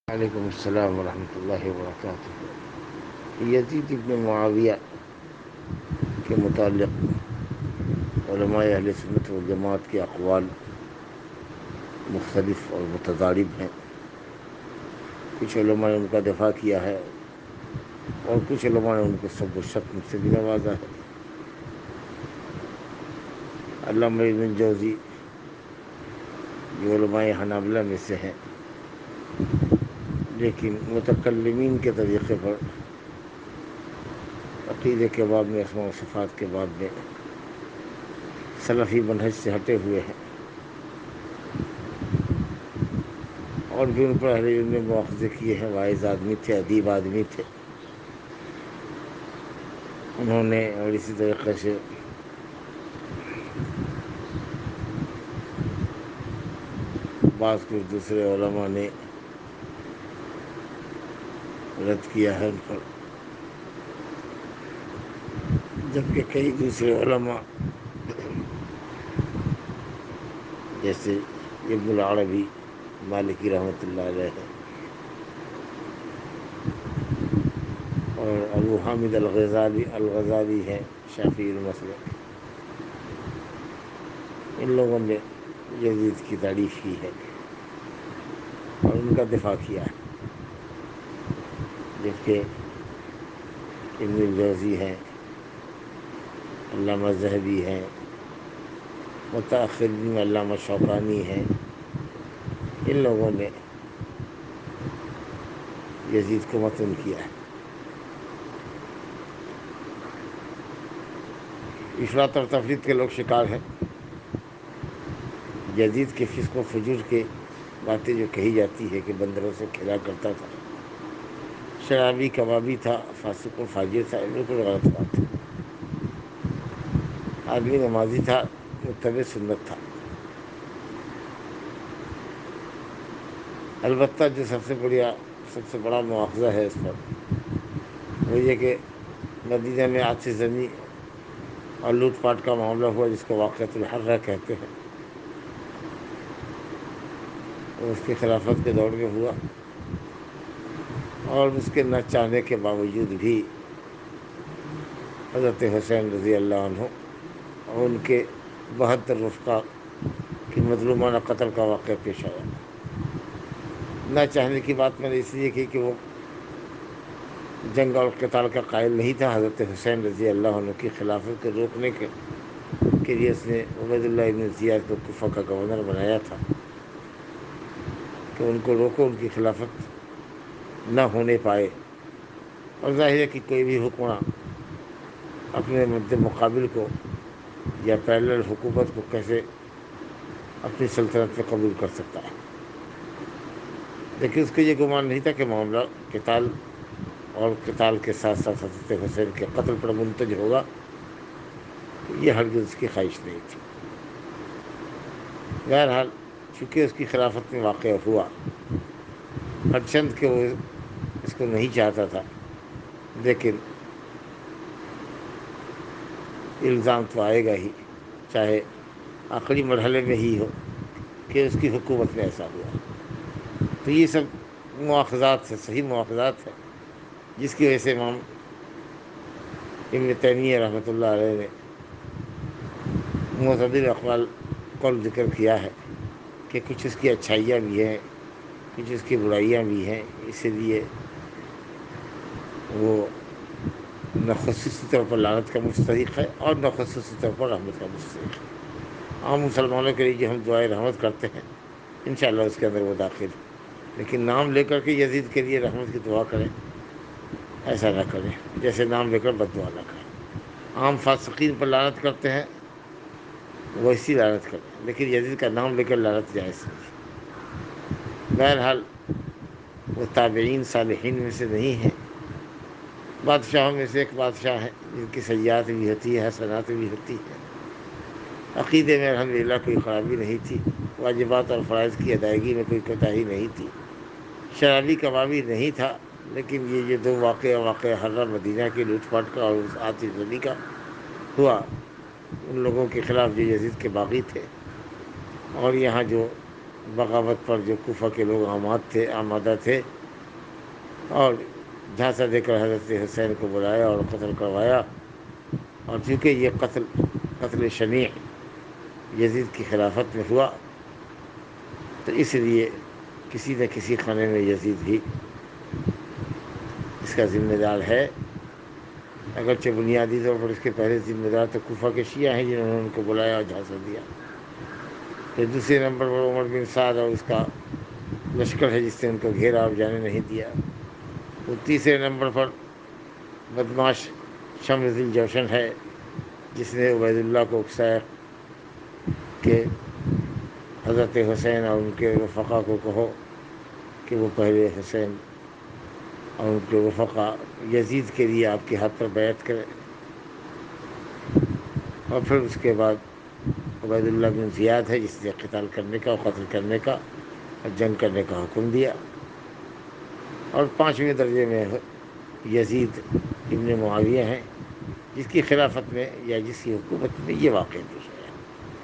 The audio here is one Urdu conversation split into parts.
وعلیکم السلام ورحمۃ اللہ وبرکاتہ۔ یزید ابن معاویہ کے متعلق علماء اہل سنت والجماعت کے اقوال مختلف اور متضارب ہیں۔ کچھ علماء نے ان کا دفاع کیا ہے اور کچھ علماء نے ان کو سب و شتم سے بھی نوازا ہے۔ علامہ ابن الجوزی جو علماء حنابلہ میں سے ہیں لیکن متکلمین کے طریقے پر عقیدے کے باب میں، اسماء و صفات کے باب میں سلفی منہج سے ہٹے ہوئے ہیں، اور بھی ان پر اہل علم نے مواخذے کیے ہیں۔ واعظ آدمی تھے، ادیب آدمی تھے، انہوں نے، اور اسی طریقے سے بعض کچھ دوسرے علماء نے رد کیا ہے ان پر، جبکہ کئی دوسرے علماء جیسے ابن العربی مالکی رحمۃ اللہ علیہ ہے، اور ابو حامد الغزالی ہے شافعی المسلک، ان لوگوں نے یزید کی تعریف کی ہے اور ان کا دفاع کیا ہے، جبکہ ابن الجوزی ہیں، علامہ ذہبی ہیں، متأخرین میں علامہ شوکانی ہیں، ان لوگوں نے یزید کو متن کیا ہے۔ افراط اور تفریط کے لوگ شکار ہیں۔ یزید کے فسق و فجور کے باتیں جو کہی جاتی ہے کہ بندروں سے کھیلا کرتا تھا، شرابی کبابی تھا، فاسق و فاجر تھا، یہ بالکل غلط بات ہے۔ آدمی نمازی تھا، متبع سنت تھا۔ البتہ جو سب سے بڑا مواخذہ ہے اس پر، وہ یہ کہ مدینہ میں آتش زنی اور لوٹ پاٹ کا معاملہ ہوا، جس کو واقعۃ الحرہ کہتے ہیں، وہ اس کی خلافت کے دور میں ہوا، اور اس کے نہ چاہنے کے باوجود بھی حضرت حسین رضی اللہ عنہ اور ان کے 72 رفقا کی مظلومانہ قتل کا واقعہ پیش آیا۔ نہ چاہنے کی بات میں نے اس لیے کی کہ وہ جنگ اور قتال کا قائل نہیں تھا۔ حضرت حسین رضی اللہ عنہ کی خلافت کو روکنے کے لیے اس نے عبید اللہ ابن زیاد کو کوفہ کا گورنر بنایا تھا کہ ان کو روکو، ان کی خلافت نہ ہونے پائے۔ اور ظاہر ہے کہ کوئی بھی حکمراں اپنے مد مقابل کو یا پیرلل حکومت کو کیسے اپنی سلطنت میں قبول کر سکتا ہے، لیکن اس کو یہ گمان نہیں تھا کہ معاملہ قتال اور قتال کے ساتھ ساتھ حضرت حسین کے قتل پر منتج ہوگا، یہ ہرگز اس کی خواہش نہیں تھی۔ بہرحال چونکہ اس کی خلافت میں واقع ہوا، ہرچند کہ وہ اس کو نہیں چاہتا تھا، لیکن الزام تو آئے گا ہی، چاہے آخری مرحلے میں ہی ہو، کہ اس کی حکومت میں ایسا ہوا۔ تو یہ سب مواخذات ہیں، صحیح مواخذات ہیں، جس کی وجہ سے امام ابن تیمیہ رحمۃ اللہ علیہ نے معتدل اقوال قول ذکر کیا ہے کہ کچھ اس کی اچھائیاں بھی ہیں، کچھ اس کی برائیاں بھی ہیں، اسی لیے وہ نہ خصوصی طور پر لعنت کا مستحق ہے اور نہ خصوصی طور پر رحمت کا مستحق ہے۔ عام مسلمانوں کے لیے جو ہم دعائے رحمت کرتے ہیں، انشاءاللہ اس کے اندر وہ داخل ہے، لیکن نام لے کر کے یزید کے لیے رحمت کی دعا کریں، ایسا نہ کریں، جیسے نام لے کر بد دعا نہ کریں۔ عام فاسقین پر لعنت کرتے ہیں، ویسی لعنت کریں، لیکن یزید کا نام لے کر لعنت جائز نہیں۔ بہرحال وہ تابعین صالحین میں سے نہیں ہیں، بادشاہوں میں سے ایک بادشاہ ہے جن کی سیئات بھی ہوتی ہے، حسنات بھی ہوتی ہے۔ عقیدے میں الحمدللہ کوئی خرابی نہیں تھی، واجبات اور فرائض کی ادائیگی میں کوئی کوتاہی نہیں تھی، شرابی کبابی نہیں تھا، لیکن یہ دو واقعہ حرہ مدینہ کی لوٹ پاٹ کا اور اس آتش زنی کا ہوا، ان لوگوں کے خلاف جو یزید کے باغی تھے، اور یہاں جو بغاوت پر جو کوفہ کے لوگ آمادہ تھے، اور جھانسا دے کر حضرت حسین کو بلایا اور قتل کروایا۔ اور چونکہ یہ قتل شنیع یزید کی خلافت میں ہوا، تو اس لیے کسی نہ کسی خانے میں یزید بھی اس کا ذمہ دار ہے، اگرچہ بنیادی طور پر اس کے پہلے ذمہ دار تو کوفہ کے شیعہ ہیں جنہوں نے ان کو بلایا اور جھانسا دیا۔ پھر دوسرے نمبر پر عمر بن سعد اور اس کا لشکر ہے جس نے ان کو گھیرا اور جانے نہیں دیا۔ وہ تیسرے نمبر پر بدماش شمر ذی الجوشن ہے، جس نے عبید اللہ کو اکسایا کہ حضرت حسین اور ان کے رفقا کو کہو کہ وہ پہلے حسین اور ان کے رفقا یزید کے لیے آپ کے ہاتھ پر بیعت کرے، اور پھر اس کے بعد عبید اللہ بن زیاد ہے جس نے قتال کرنے کا اور قتل کرنے کا اور جنگ کرنے کا حکم دیا، اور پانچویں درجے میں یزید ابن معاویہ ہیں جس کی خلافت میں یا جس کی حکومت میں یہ واقعہ پیش آیا۔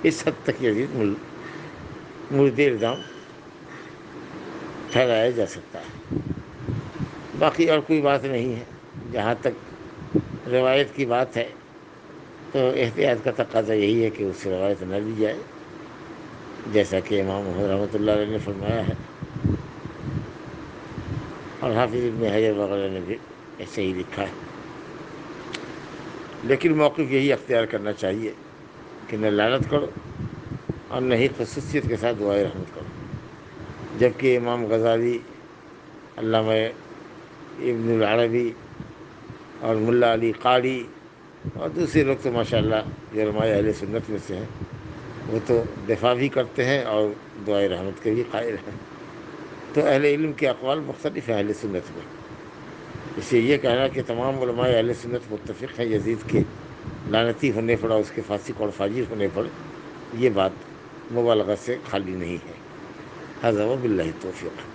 اس حد تک یزید مرد الزام ٹھہرایا جا سکتا ہے، باقی اور کوئی بات نہیں ہے۔ جہاں تک روایت کی بات ہے تو احتیاط کا تقاضا یہی ہے کہ اس سے روایت نہ لی جائے، جیسا کہ امام محمد رحمۃ اللہ علیہ نے فرمایا ہے، اور حافظ ابن حجر وغیرہ نے بھی ایسے ہی لکھا ہے۔ لیکن موقف یہی اختیار کرنا چاہیے کہ نہ لعنت کرو اور نہ ہی خصوصیت کے ساتھ دعائے رحمت کرو، جبکہ امام غزالی، علامہ ابن العربی اور ملا علی قاری اور دوسرے لوگ تو ماشاءاللہ جو علماء اہل سنت میں سے ہیں، وہ تو دفاع بھی کرتے ہیں اور دعائے رحمت کے بھی قائل ہیں۔ تو اہل علم کے اقوال مختلف ہیں اہل سنت میں، اس لیے یہ کہنا کہ تمام علماء اہل سنت متفق ہیں یزید کے لعنتی ہونے پر اور اس کے فاسق اور فاجر ہونے پر، یہ بات مبالغہ سے خالی نہیں ہے۔ ھذا وباللہ التوفیق۔